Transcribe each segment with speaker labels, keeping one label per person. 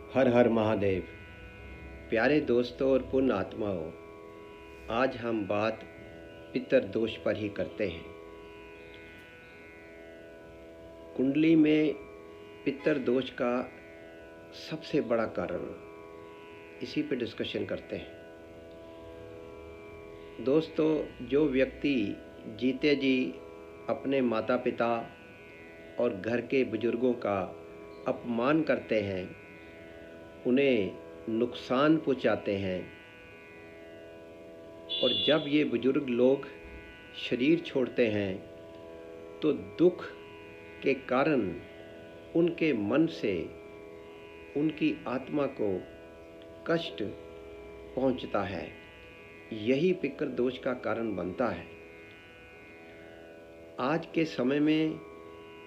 Speaker 1: हर हर महादेव। प्यारे दोस्तों और पुण्य आत्माओं, आज हम बात पितर दोष पर ही करते हैं। कुंडली में पितर दोष का सबसे बड़ा कारण, इसी पे डिस्कशन करते हैं। दोस्तों, जो व्यक्ति जीते जी अपने माता पिता और घर के बुजुर्गों का अपमान करते हैं, उन्हें नुकसान पहुंचाते हैं, और जब ये बुजुर्ग लोग शरीर छोड़ते हैं तो दुख के कारण उनके मन से उनकी आत्मा को कष्ट पहुंचता है। यही पितर दोष का कारण बनता है। आज के समय में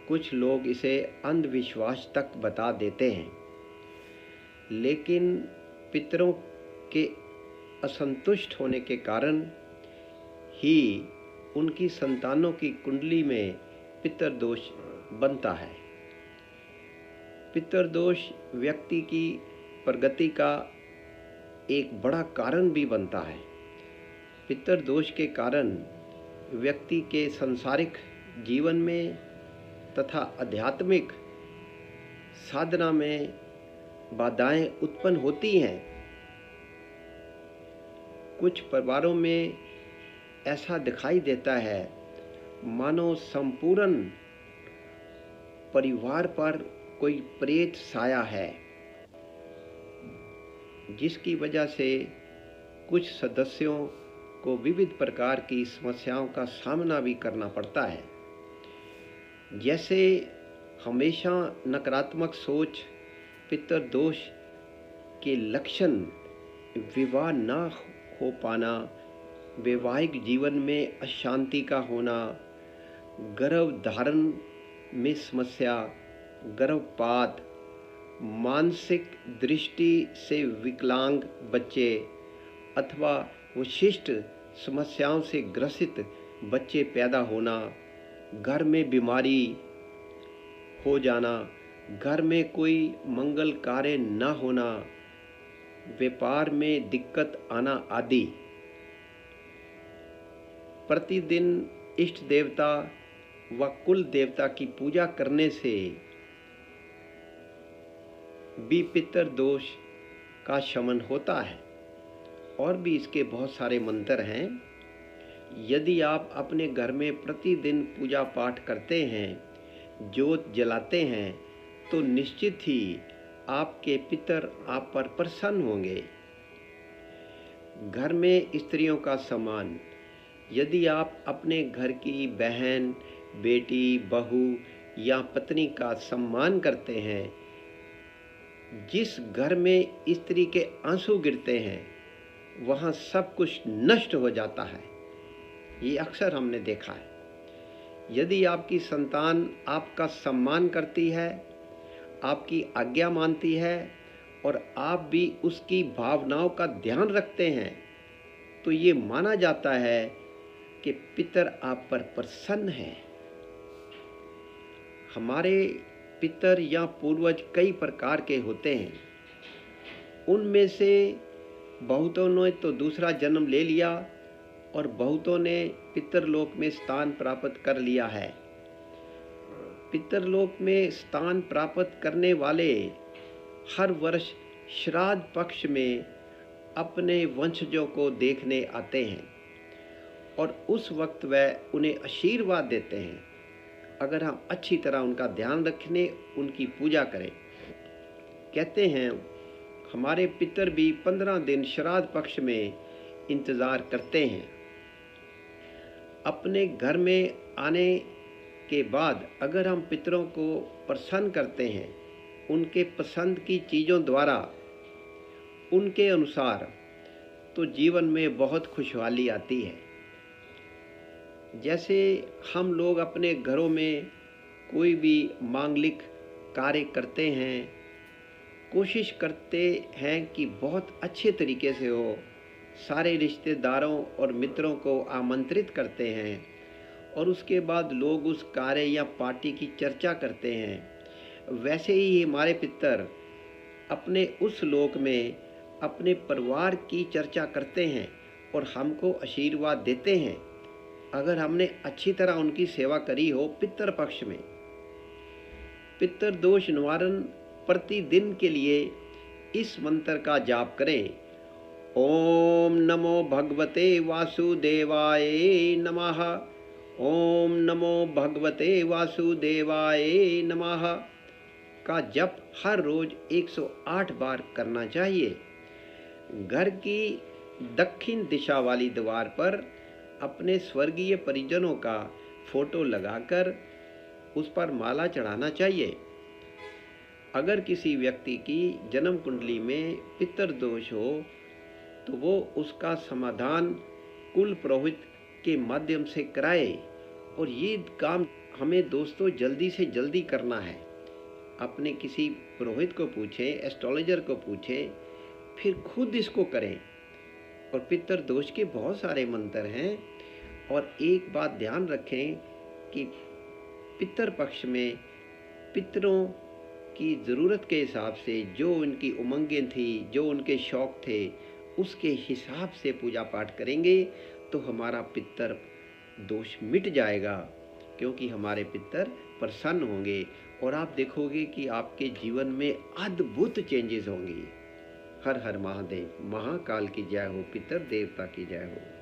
Speaker 1: कुछ लोग इसे अंधविश्वास तक बता देते हैं, लेकिन पितरों के असंतुष्ट होने के कारण ही उनकी संतानों की कुंडली में पितर दोष बनता है। पितर दोष व्यक्ति की प्रगति का एक बड़ा कारण भी बनता है। पितर दोष के कारण व्यक्ति के सांसारिक जीवन में तथा आध्यात्मिक साधना में बाधाएं उत्पन्न होती हैं। कुछ परिवारों में ऐसा दिखाई देता है मानो संपूर्ण परिवार पर कोई प्रेत साया है, जिसकी वजह से कुछ सदस्यों को विविध प्रकार की समस्याओं का सामना भी करना पड़ता है। जैसे हमेशा नकारात्मक सोच, पितर दोष के लक्षण, विवाह न हो पाना, वैवाहिक जीवन में अशांति का होना, गर्भ धारण में समस्या, गर्भपात, मानसिक दृष्टि से विकलांग बच्चे अथवा विशिष्ट समस्याओं से ग्रसित बच्चे पैदा होना, घर में बीमारी हो जाना, घर में कोई मंगल कार्य न होना, व्यापार में दिक्कत आना आदि। प्रतिदिन इष्ट देवता व कुल देवता की पूजा करने से भी पितर दोष का शमन होता है। और भी इसके बहुत सारे मंत्र हैं। यदि आप अपने घर में प्रतिदिन पूजा पाठ करते हैं, ज्योत जलाते हैं, तो निश्चित ही आपके पितर आप पर प्रसन्न होंगे। घर में स्त्रियों का सम्मान, यदि आप अपने घर की बहन, बेटी, बहू या पत्नी का सम्मान करते हैं, जिस घर में स्त्री के आंसू गिरते हैं वहाँ सब कुछ नष्ट हो जाता है। ये अक्सर हमने देखा है। यदि आपकी संतान आपका सम्मान करती है, आपकी आज्ञा मानती है और आप भी उसकी भावनाओं का ध्यान रखते हैं, तो ये माना जाता है कि पितर आप पर प्रसन्न है। हमारे पितर या पूर्वज कई प्रकार के होते हैं। उनमें से बहुतों ने तो दूसरा जन्म ले लिया और बहुतों ने पितरलोक में स्थान प्राप्त कर लिया है। पितरलोक में स्थान प्राप्त करने वाले हर वर्ष श्राद्ध पक्ष में अपने वंशजों को देखने आते हैं और उस वक्त वह उन्हें आशीर्वाद देते हैं, अगर हम अच्छी तरह उनका ध्यान रखने, उनकी पूजा करें। कहते हैं हमारे पितर भी 15 दिन श्राद्ध पक्ष में इंतज़ार करते हैं। अपने घर में आने के बाद अगर हम पितरों को प्रसन्न करते हैं, उनके पसंद की चीज़ों द्वारा, उनके अनुसार, तो जीवन में बहुत खुशहाली आती है। जैसे हम लोग अपने घरों में कोई भी मांगलिक कार्य करते हैं, कोशिश करते हैं कि बहुत अच्छे तरीके से हो, सारे रिश्तेदारों और मित्रों को आमंत्रित करते हैं और उसके बाद लोग उस कार्य या पार्टी की चर्चा करते हैं। वैसे ही हमारे पितर अपने उस लोक में अपने परिवार की चर्चा करते हैं और हमको आशीर्वाद देते हैं, अगर हमने अच्छी तरह उनकी सेवा करी हो पितृ पक्ष में। पितृ दोष निवारण प्रतिदिन के लिए इस मंत्र का जाप करें। ओम नमो भगवते वासुदेवाय नमः। ओम नमो भगवते वासुदेवाय नमः का जप हर रोज 108 बार करना चाहिए। घर की दक्षिण दिशा वाली दीवार पर अपने स्वर्गीय परिजनों का फोटो लगाकर उस पर माला चढ़ाना चाहिए। अगर किसी व्यक्ति की जन्म कुंडली में पितृ दोष हो तो वो उसका समाधान कुल पुरोहित के माध्यम से कराए। और ये काम हमें दोस्तों जल्दी से जल्दी करना है। अपने किसी पुरोहित को पूछें, एस्ट्रोलॉजर को पूछें, फिर खुद इसको करें। और पितृ दोष के बहुत सारे मंत्र हैं। और एक बात ध्यान रखें कि पितृ पक्ष में पितरों की ज़रूरत के हिसाब से जो उनकी उमंगें थी, जो उनके शौक़ थे, उसके हिसाब से पूजा पाठ करेंगे तो हमारा पितृ दोष मिट जाएगा, क्योंकि हमारे पितृ प्रसन्न होंगे और आप देखोगे कि आपके जीवन में अद्भुत चेंजेस होंगे। हर हर महादेव। महाकाल की जय हो, पितृ देवता की जय हो।